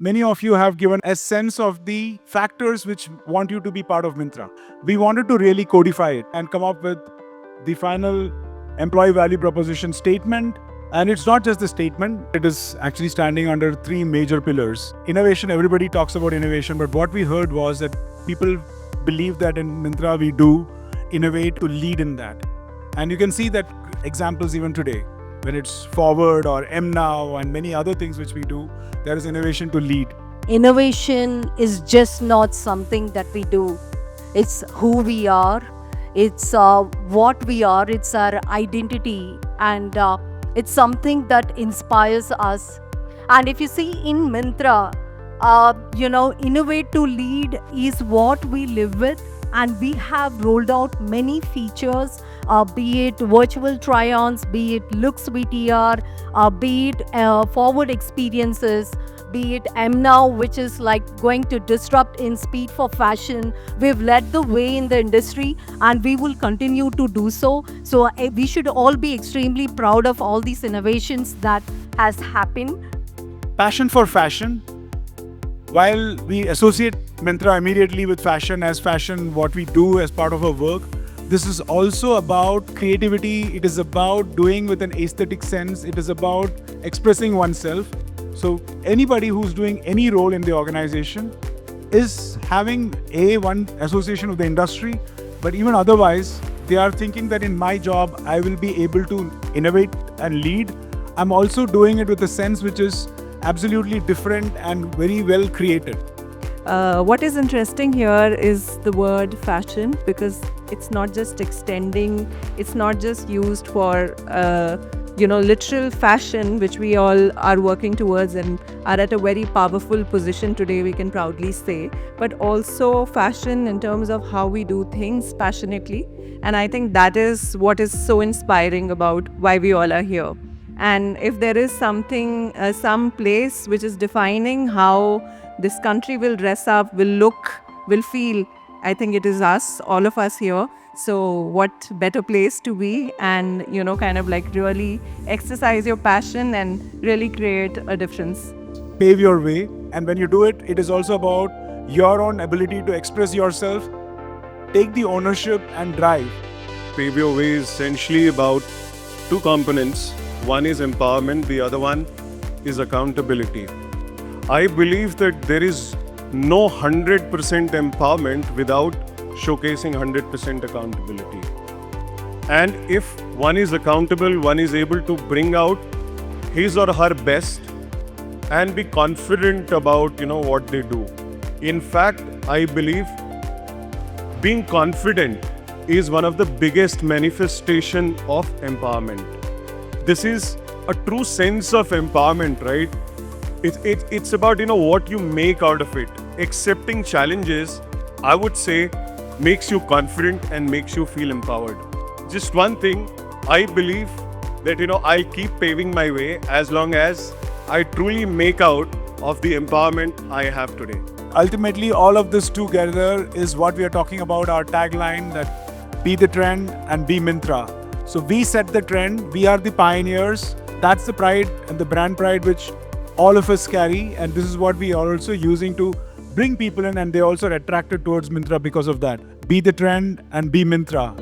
many of you have given a sense of the factors which want you to be part of Myntra. We wanted to really codify it and come up with the final employee value proposition statement. And it's not just the statement, it is actually standing under three major pillars. Innovation, everybody talks about innovation, but what we heard was that people believe that in Myntra we do innovate to lead in that. And you can see that examples even today. When it's Forward or MNow and many other things which we do, there is innovation to lead. Innovation is just not something that we do. It's who we are. It's what we are. It's our identity. And it's something that inspires us. And if you see in Myntra, innovate to lead is what we live with. And we have rolled out many features, be it virtual try-ons, be it looks VTR, be it forward experiences, be it MNow, which is like going to disrupt in speed for fashion. We've led the way in the industry and we will continue to do so. So we should all be extremely proud of all these innovations that has happened. Passion for fashion. While we associate Myntra immediately with fashion, what we do as part of our work, this is also about creativity. It is about doing with an aesthetic sense. It is about expressing oneself. So anybody who's doing any role in the organization is having one association with the industry, but even otherwise, they are thinking that in my job, I will be able to innovate and lead. I'm also doing it with a sense which is absolutely different and very well created. What is interesting here is the word fashion, because it's not just extending, it's not just used for literal fashion, which we all are working towards and are at a very powerful position today, we can proudly say, but also fashion in terms of how we do things passionately. And I think that is what is so inspiring about why we all are here. And if there is something, some place which is defining how this country will dress up, will look, will feel, I think it is us, all of us here. So what better place to be and, kind of like really exercise your passion and really create a difference. Pave your way. And when you do it, it is also about your own ability to express yourself, take the ownership and drive. Pave your way is essentially about two components. One is empowerment, the other one is accountability. I believe that there is no 100% empowerment without showcasing 100% accountability. And if one is accountable, one is able to bring out his or her best and be confident about what they do. In fact, I believe being confident is one of the biggest manifestation of empowerment. This is a true sense of empowerment, right? It's about what you make out of it. Accepting challenges, I would say, makes you confident and makes you feel empowered. Just one thing, I believe that I'll keep paving my way as long as I truly make out of the empowerment I have today. Ultimately, all of this together is what we are talking about, our tagline, that be the trend and be Myntra. So we set the trend, we are the pioneers. That's the pride and the brand pride which all of us carry, and this is what we are also using to bring people in, and they also are attracted towards Myntra because of that. Be the trend and be Myntra.